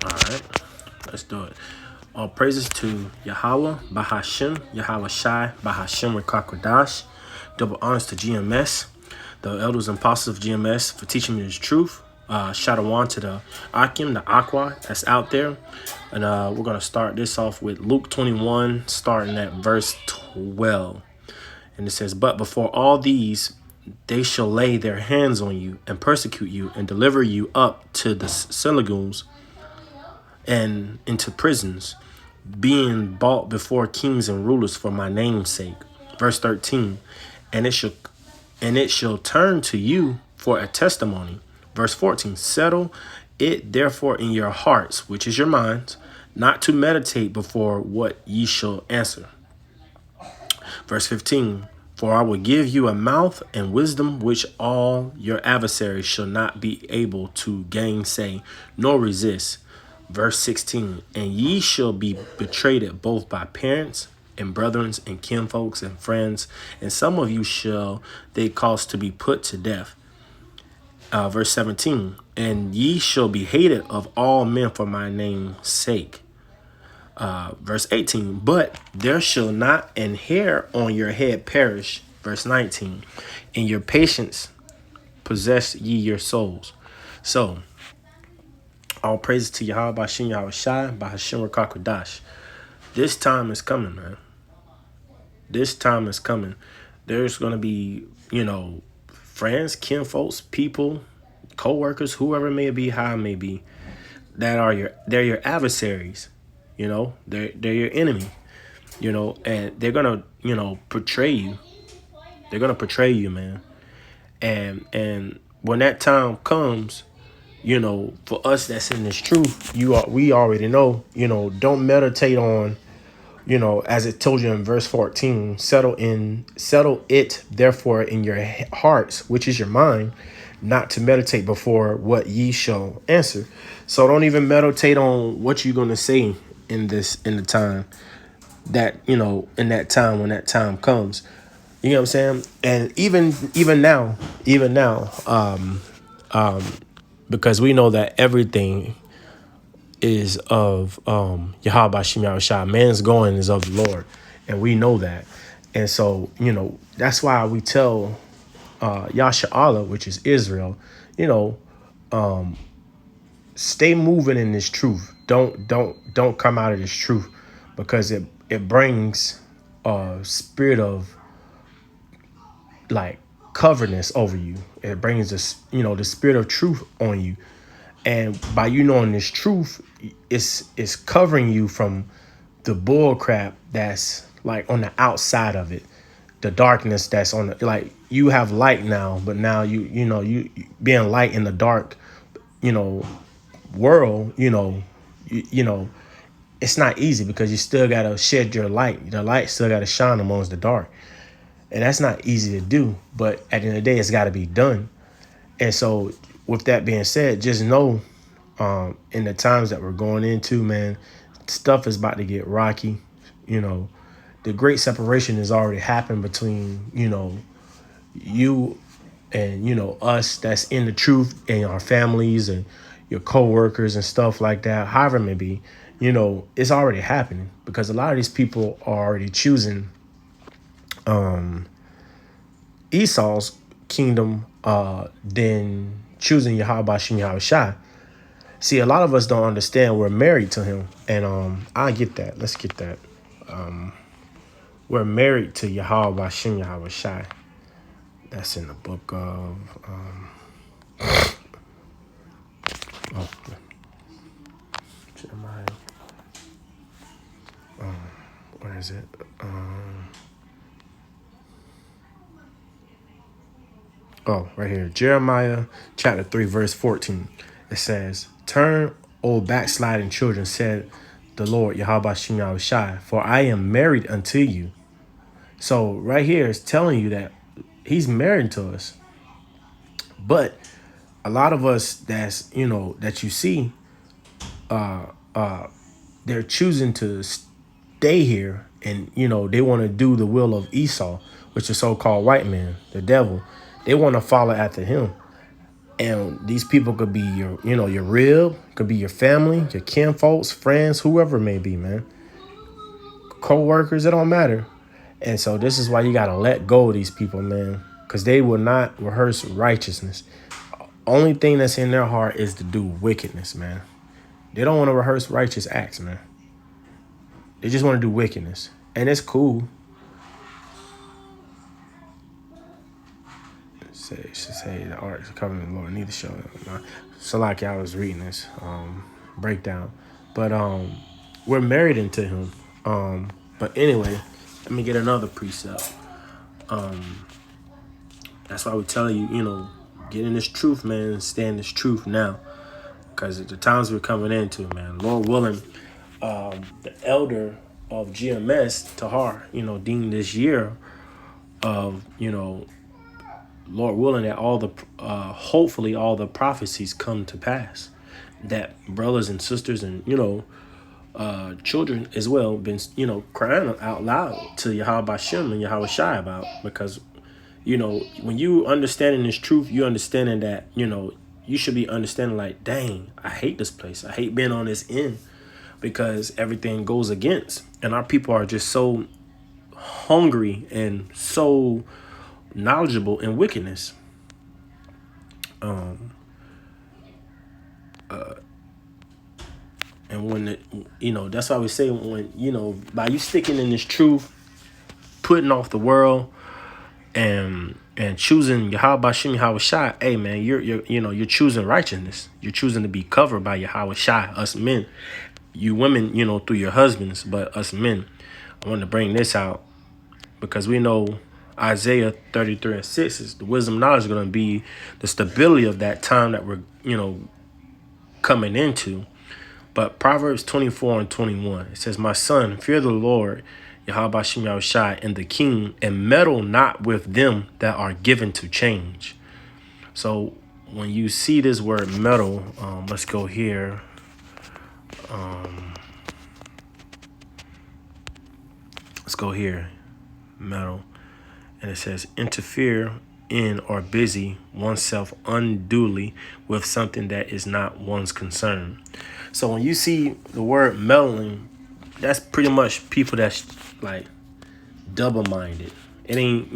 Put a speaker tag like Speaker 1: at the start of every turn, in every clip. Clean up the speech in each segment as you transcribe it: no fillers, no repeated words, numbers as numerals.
Speaker 1: All right, let's do it. All praises to Yahweh, Bahashem, Yahweh Shai, Bahashem Rekakwadash. Double honors to GMS, the elders and apostles of GMS, for teaching me this truth. Shadawan to the Akim, the Aqua that's out there. And we're going to start this off with Luke 21, starting at verse 12. And it says, "But before all these, they shall lay their hands on you and persecute you and deliver you up to the synagogues and into prisons, being brought before kings and rulers for my name's sake." Verse 13, and it shall turn to you for a testimony. Verse 14, settle it therefore in your hearts, which is your minds, not to meditate before what ye shall answer. Verse 15, for I will give you a mouth and wisdom which all your adversaries shall not be able to gainsay nor resist. Verse 16, and ye shall be betrayed both by parents and brethren and kinfolks and friends, and some of you shall they cause to be put to death. Verse 17, and ye shall be hated of all men for my name's sake. Verse 18, but there shall not an hair on your head perish. Verse 19, in your patience possess ye your souls. So, all praises to Yahweh, Bashem, Yahweh Shai, Bahashem Rakakwadash. This time is coming, man. This time is coming. There's going to be, friends, kinfolks, people, co-workers, whoever it may be, how it may be, they're your adversaries. They're your enemy, and they're going to, portray you. They're going to portray you, man. And when that time comes, for us that's in this truth, we already know, don't meditate on, as it told you in verse 14, settle it therefore in your hearts, which is your mind, not to meditate before what ye shall answer. So don't even meditate on what you're going to say in the time that, in that time, when that time comes. You know what I'm saying? And even now, because we know that everything is of Yahweh Bashem Yahushua. Man's going is of the Lord. And we know that. And so, that's why we tell Yasha Allah, which is Israel, stay moving in this truth. Don't come out of this truth, because it brings a spirit of like coverness over you. It brings this, the spirit of truth on you. And by you knowing this truth, it's covering you from the bull crap that's like on the outside of it, the darkness that's on the, like, you have light now, but now you being light in the dark, world, it's not easy, because you still gotta shed your light. The light still gotta shine amongst the dark, and that's not easy to do. But at the end of the day, it's got to be done. And so, with that being said, just know, in the times that we're going into, man, stuff is about to get rocky. The great separation has already happened between, you and, us that's in the truth, and our families and your co-workers and stuff like that. However it may be, it's already happening, because a lot of these people are already choosing Esau's kingdom than choosing Yahweh Bashem Yahweh Shai. See, a lot of us don't understand we're married to him. And I get that. Let's get that. We're married to Yahweh Bashem Yahweh Shai. That's in the book of Jeremiah. Where is it? Right here. Jeremiah chapter 3, verse 14. It says, turn, O backsliding children, said the Lord, Yahweh Bashem Yahweh Shai, for I am married unto you. So right here is telling you that he's married to us. But a lot of us that you see, they're choosing to stay here, and they want to do the will of Esau, which is so-called white man, the devil. They want to follow after him. And these people could be your, your rib, could be your family, your kinfolks, friends, whoever it may be, man. Co-workers, it don't matter. And so this is why you gotta let go of these people, man, because they will not rehearse righteousness. Only thing that's in their heart is to do wickedness, man. They don't want to rehearse righteous acts, man. They just want to do wickedness, and it's cool. Say the art covenant of the Lord need to show it. So like I was reading this breakdown, but we're married into Him. But anyway, let me get another precept. That's why we tell you, get in this truth, man, and stay in this truth now, because the times we're coming into, man. Lord willing, the elder of GMS, Tahar, deemed this year of, Lord willing, that all the hopefully all the prophecies come to pass, that brothers and sisters and children as well been crying out loud to Yahweh Bashem and Yahweh Shai about, because when you understanding this truth, you understanding that you should be understanding like, dang, I hate this place, I hate being on this end, because everything goes against, and our people are just so hungry and so knowledgeable in wickedness. And when that's why we say, when by you sticking in this truth, putting off the world, and choosing Yahweh Bashim Yahweh Shai, hey man, you're choosing righteousness. You're choosing to be covered by Yahweh Shai. Us men, you women, through your husbands, but us men, I want to bring this out, because we know Isaiah 33:6 is the wisdom knowledge is going to be the stability of that time that we're coming into. But Proverbs 24:21, it says, "My son, fear the Lord, Yahweh Shem Yahushai, and the king, and meddle not with them that are given to change." So when you see this word meddle, let's go here. Let's go here, meddle. And it says, interfere in or busy oneself unduly with something that is not one's concern. So when you see the word meddling, that's pretty much people that's like double-minded. It ain't,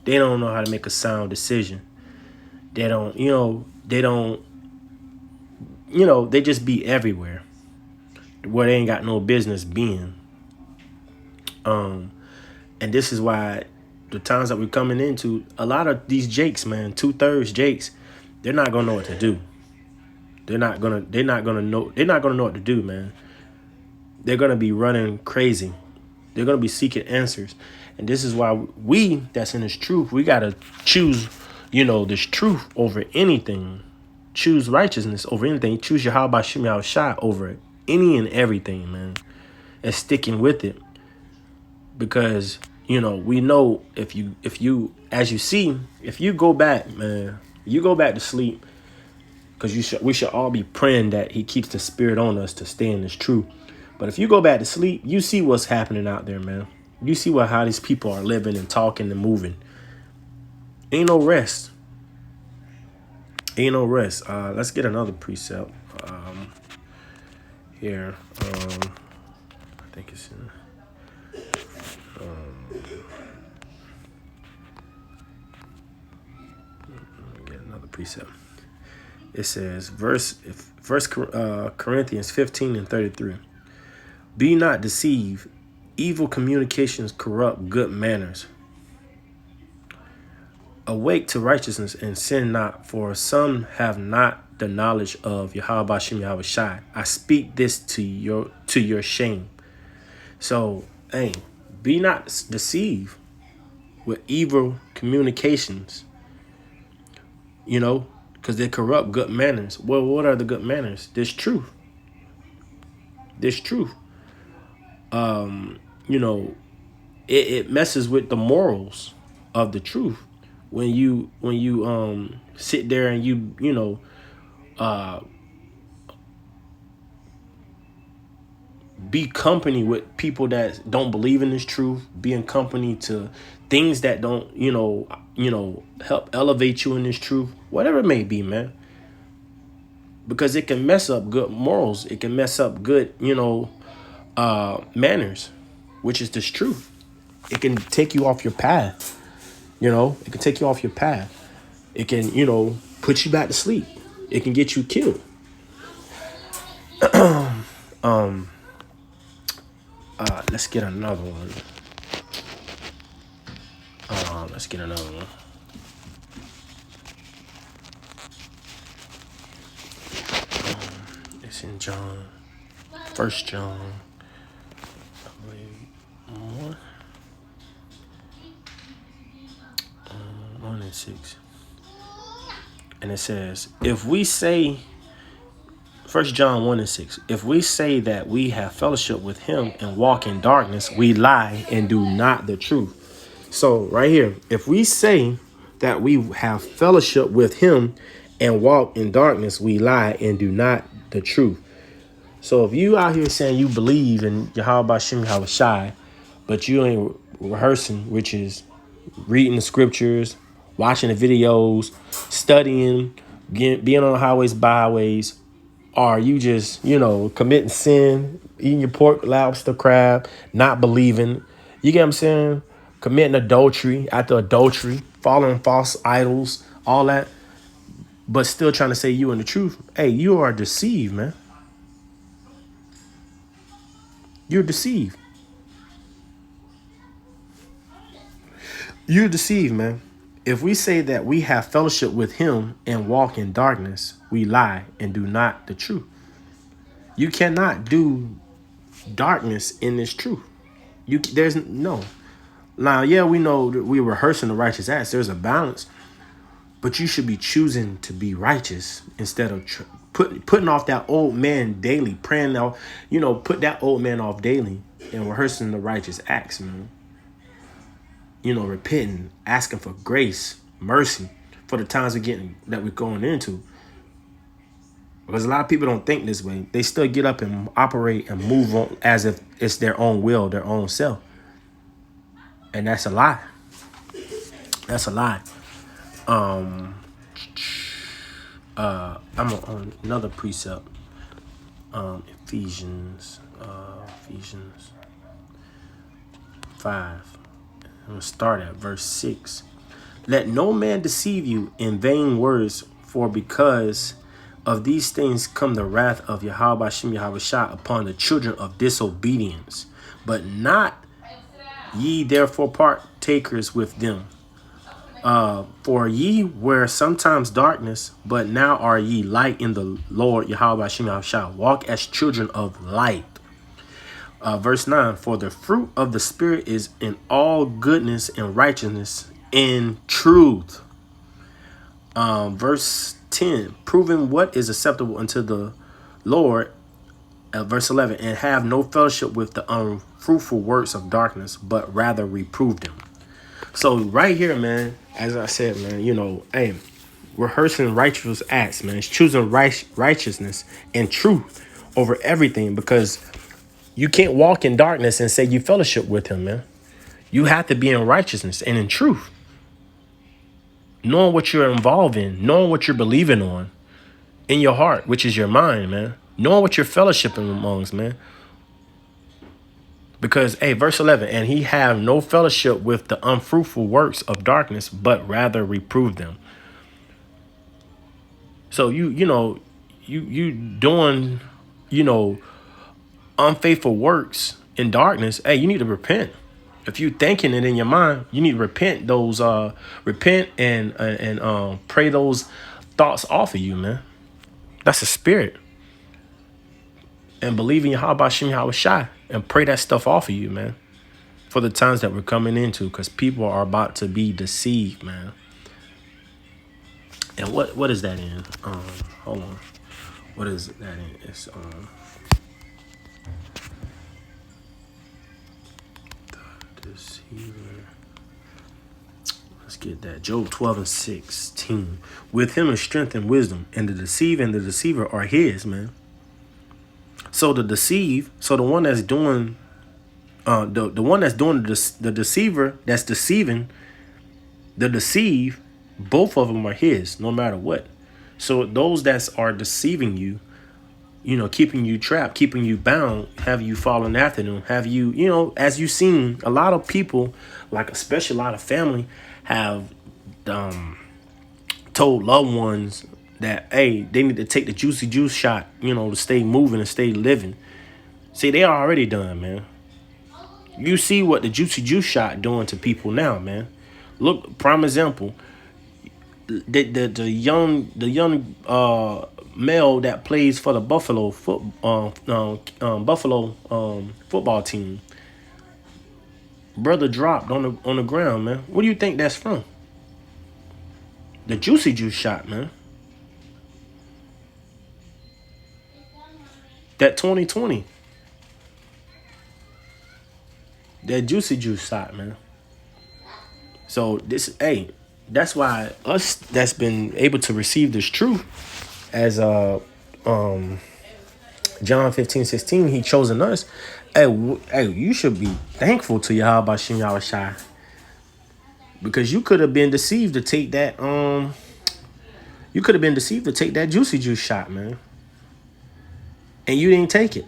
Speaker 1: they don't know how to make a sound decision. They don't, they just be everywhere where they ain't got no business being. And this is why the times that we're coming into, a lot of these jakes, man, 2/3 jakes, they're not gonna know what to do. They're not gonna know what to do, man. They're gonna be running crazy. They're gonna be seeking answers. And this is why we that's in this truth, we gotta choose, this truth over anything. Choose righteousness over anything. Choose your Yahweh Shem Yahushai over any and everything, man. And sticking with it. Because we know if you as you see, if you go back, man, you go back to sleep, because we should all be praying that He keeps the spirit on us to stay in this truth. But if you go back to sleep, you see what's happening out there, man. You see how these people are living and talking and moving. Ain't no rest. Ain't no rest. Let's get another precept here. I think it's in. Get another precept. It says, First Corinthians 15:33. Be not deceived. Evil communications corrupt good manners. Awake to righteousness and sin not, for some have not the knowledge of Yahweh Bashem Yahweh Shai. I speak this to your shame. So, hey, be not deceived with evil communications, because they corrupt good manners. Well, what are the good manners? This truth. It messes with the morals of the truth when you sit there and be company with people that don't believe in this truth, be in company to things that don't, help elevate you in this truth, whatever it may be, man. Because it can mess up good morals. It can mess up good, manners, which is this truth. It can take you off your path. It can take you off your path. It can, put you back to sleep. It can get you killed. Let's get another one. Let's get another one. It's in John. 1 John. I believe 1 and 6. And it says, if we say, 1 John 1 and 6, if we say that we have fellowship with him and walk in darkness, we lie and do not the truth. So right here, if we say that we have fellowship with him and walk in darkness, we lie and do not the truth. So if you out here saying you believe in Yahweh Shem Yahweh Shai, but you ain't rehearsing, which is reading the scriptures, watching the videos, studying, being on the highways, byways, or you just, committing sin, eating your pork, lobster, crab, not believing, you get what I'm saying? Committing adultery after adultery, following false idols, all that, but still trying to say you in the truth. Hey, you are deceived, man. You're deceived. You're deceived, man. If we say that we have fellowship with him and walk in darkness, we lie and do not the truth. You cannot do darkness in this truth. There's no. Now, yeah, we know that we're rehearsing the righteous acts. There's a balance, but you should be choosing to be righteous instead of putting off that old man daily, praying out, put that old man off daily and rehearsing the righteous acts, man. Repenting, asking for grace, mercy for the times that we're going into. Because a lot of people don't think this way. They still get up and operate and move on as if it's their own will, their own self. And that's a lie. That's a lie. I'm on another precept. Ephesians 5. I'm going to start at verse 6. Let no man deceive you in vain words, for because of these things come the wrath of Yahweh Shem Yahweh Shai upon the children of disobedience. But not ye therefore partakers with them. For ye were sometimes darkness, but now are ye light in the Lord Yahweh Shem Yahweh Shai. Walk as children of light. Verse 9, for the fruit of the Spirit is in all goodness and righteousness and truth. Verse 10, proving what is acceptable unto the Lord. Verse 11, and have no fellowship with the unfruitful works of darkness, but rather reprove them. So right here, man, as I said, man, hey, rehearsing righteous acts, man, it's choosing righteousness and truth over everything, because you can't walk in darkness and say you fellowship with him, man. You have to be in righteousness and in truth. Knowing what you're involved in, knowing what you're believing on in your heart, which is your mind, man. Knowing what you're fellowshipping amongst, man. Because, hey, verse 11, and he have no fellowship with the unfruitful works of darkness, but rather reprove them. So you doing, unfaithful works in darkness. Hey, you need to repent. If you thinking it in your mind, you need to repent and pray those thoughts off of you, man. That's a spirit. And believe in Yahweh Shem Yahweh Shai and pray that stuff off of you, man. For the times that we're coming into, because people are about to be deceived, man. And what is that in? Hold on. What is that in? It's the deceiver. Let's get that. Job 12 and 16. With him is strength and wisdom, and the deceiver are his, man. So the deceive, so the one that's doing, the one that's doing the deceiver that's deceiving, the deceive, both of them are his, no matter what. So those that are deceiving you, keeping you trapped, keeping you bound, have you fallen after them, have you, as you've seen, a lot of people, like especially a lot of family, have um, told loved ones that, hey, they need to take the juicy juice shot, to stay moving and stay living. See, they are already done, man. You see what the juicy juice shot doing to people now, man. Look, prime example, the young male that plays for the Buffalo football team, brother dropped on the ground, man. What do you think that's from? The juicy juice shot, man. That 2020, that juicy juice shot, man. So this, hey, that's why us that's been able to receive this truth, as um John 15:16, he chosen us. Hey, hey, you should be thankful to Yahweh Shem Yahweh Shai, because you could have been deceived to take that juicy juice shot, man, and you didn't take it.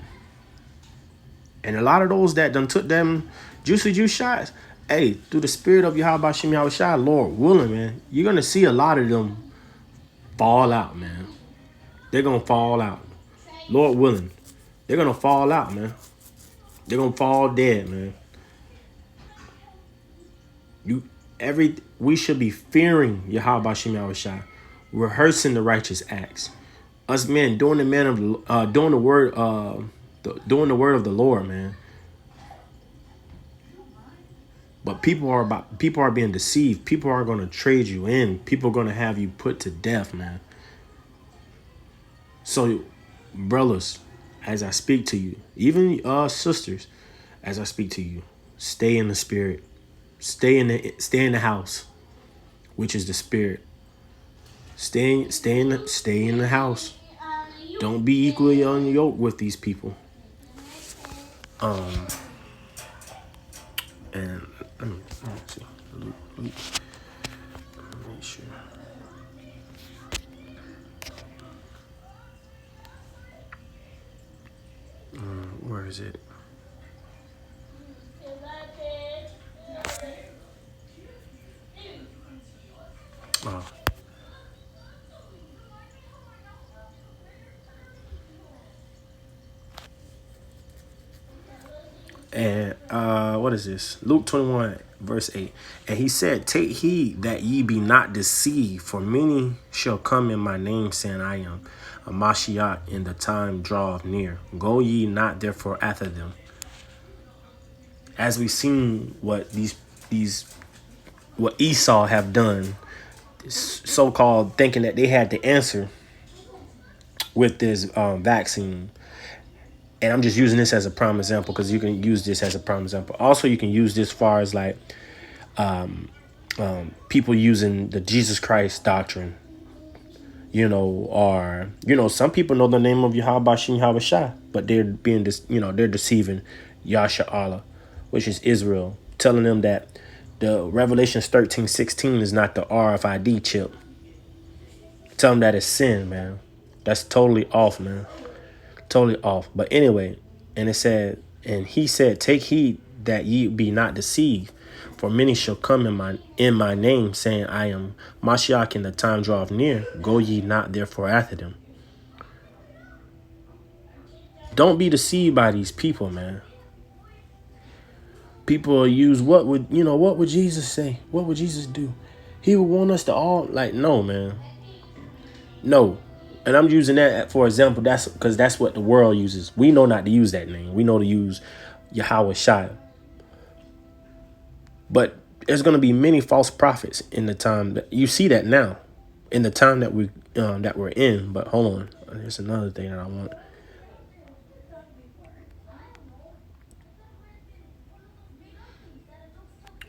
Speaker 1: And a lot of those that done took them juicy juice shots, hey, through the spirit of Yahweh Shem Yahweh Shai, Lord willing, man, you're gonna see a lot of them fall out, man. They're gonna fall out, Lord willing. They're gonna fall out, man. They're gonna fall dead, man. We should be fearing Yahweh Shem Yahweh Shai, rehearsing the righteous acts. Us men doing doing the word doing the word of the Lord, man. But people are being deceived. People are gonna trade you in. People are gonna have you put to death, man. So, brothers, as I speak to you, even sisters, as I speak to you, stay in the spirit. Stay in the house, which is the spirit. Stay in the house. Don't be equally on yoke with these people. And let me see. Luke, make sure. Where is it? Oh. And what is this? Luke 21, verse 8. And he said, take heed that ye be not deceived, for many shall come in my name, saying, I am a Mashiach, and the time draweth near. Go ye not therefore after them. As we've seen what what Esau have done, so-called thinking that they had the answer with this vaccine. And I'm just using this as a prime example, because you can use this as a prime example. Also, you can use this as far as like people using the Jesus Christ doctrine, or, some people know the name of Yahweh Shem Yahweh Shai, but they're being they're deceiving Yasha Allah, which is Israel, telling them that the Revelations 13:16 is not the RFID chip. Tell them that it's sin, man. That's totally off, man. Totally off. But anyway, and he said, take heed that ye be not deceived, for many shall come in my name, saying, I am Mashiach, and the time draweth near. Go ye not therefore after them. Don't be deceived by these people, man. People use what would Jesus say? What would Jesus do? He would want us to all, like, no, man. No. And I'm using that for example. That's because that's what the world uses. We know not to use that name. We know to use Yahweh Shai. But there's going to be many false prophets in the time that you see that now, in the time that we're in. But hold on, there's another thing that I want.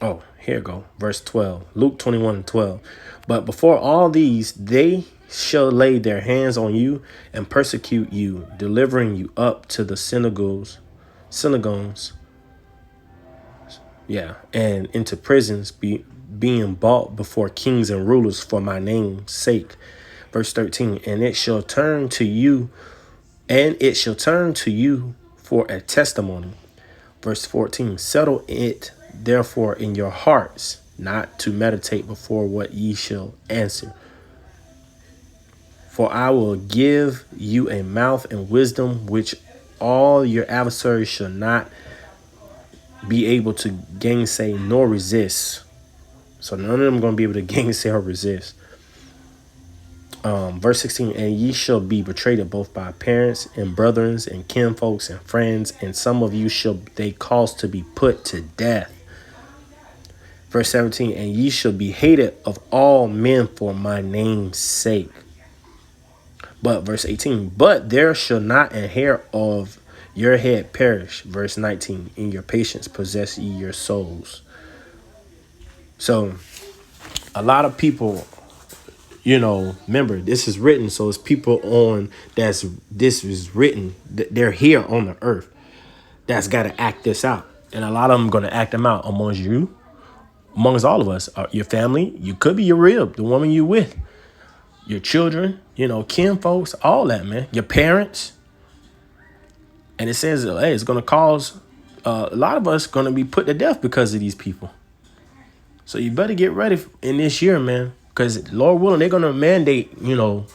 Speaker 1: Oh, here you go. Verse 12, Luke 21:12. But before all these, they shall lay their hands on you and persecute you, delivering you up to the synagogues, and into prisons, being brought before kings and rulers for my name's sake. Verse 13, and it shall turn to you for a testimony. Verse 14, settle it therefore in your hearts, not to meditate before what ye shall answer. For I will give you a mouth and wisdom, which all your adversaries shall not be able to gainsay nor resist. So none of them are going to be able to gainsay or resist. Verse 16, and ye shall be betrayed both by parents and brethren and kinfolks and friends, and some of you shall they cause to be put to death. Verse 17, and ye shall be hated of all men for my name's sake. But verse 18, but there shall not an hair of your head perish. Verse 19, in your patience possess ye your souls. So a lot of people, remember, this is written. So it's people this is written. They're here on the earth. That's got to act this out. And a lot of them going to act them out amongst all of us. Your family, you could be your rib, the woman you with, your children, kin folks, all that, man. Your parents. And it says, hey, it's going to cause a lot of us going to be put to death because of these people. So you better get ready in this year, man. Because Lord willing, they're going to mandate, them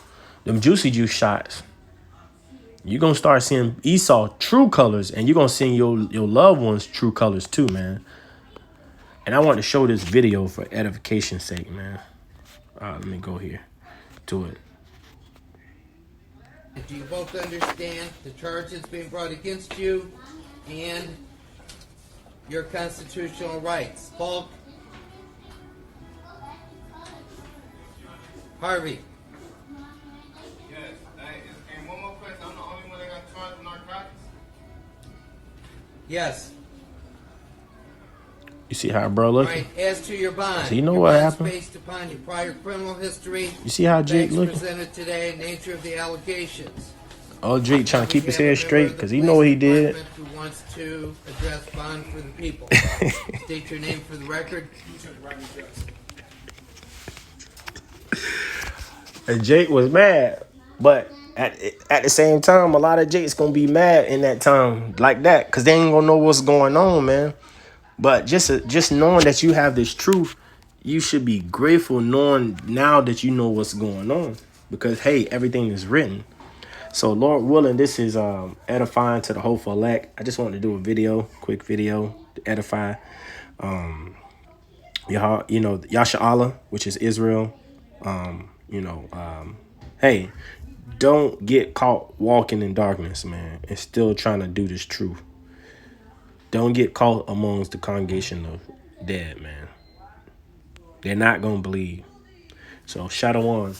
Speaker 1: juicy juice shots. You're going to start seeing Esau true colors, and you're going to see your loved ones true colors too, man. And I want to show this video for edification's sake, man. Let me go here to it.
Speaker 2: Do you both understand the charges being brought against you and your constitutional rights? Falk? Harvey?
Speaker 3: Yes. And one more question. I'm the only one that got charged with narcotics?
Speaker 2: Yes.
Speaker 1: You see how bro looking?
Speaker 2: All right. As to your bond,
Speaker 1: So you know
Speaker 2: your
Speaker 1: what
Speaker 2: bond's
Speaker 1: happened?
Speaker 2: based upon your prior criminal history.
Speaker 1: You see how Jake looking?
Speaker 2: Presented today, nature of the allegations.
Speaker 1: Oh, Jake trying to keep his head straight because he know what he did.
Speaker 2: Who wants to address bond for the people? State your name for the record.
Speaker 1: And Jake was mad, but at the same time, a lot of Jake's gonna be mad in that time like that because they ain't gonna know what's going on, man. But just knowing that you have this truth, you should be grateful knowing now that you know what's going on because, hey, everything is written. So Lord willing, this is edifying to the hopeful elect. I just wanted to do a quick video to edify Yasha'Allah, which is Israel. Hey, don't get caught walking in darkness, man, and still trying to do this truth. Don't get caught amongst the congregation of dead, man. They're not going to believe. So, Shalom.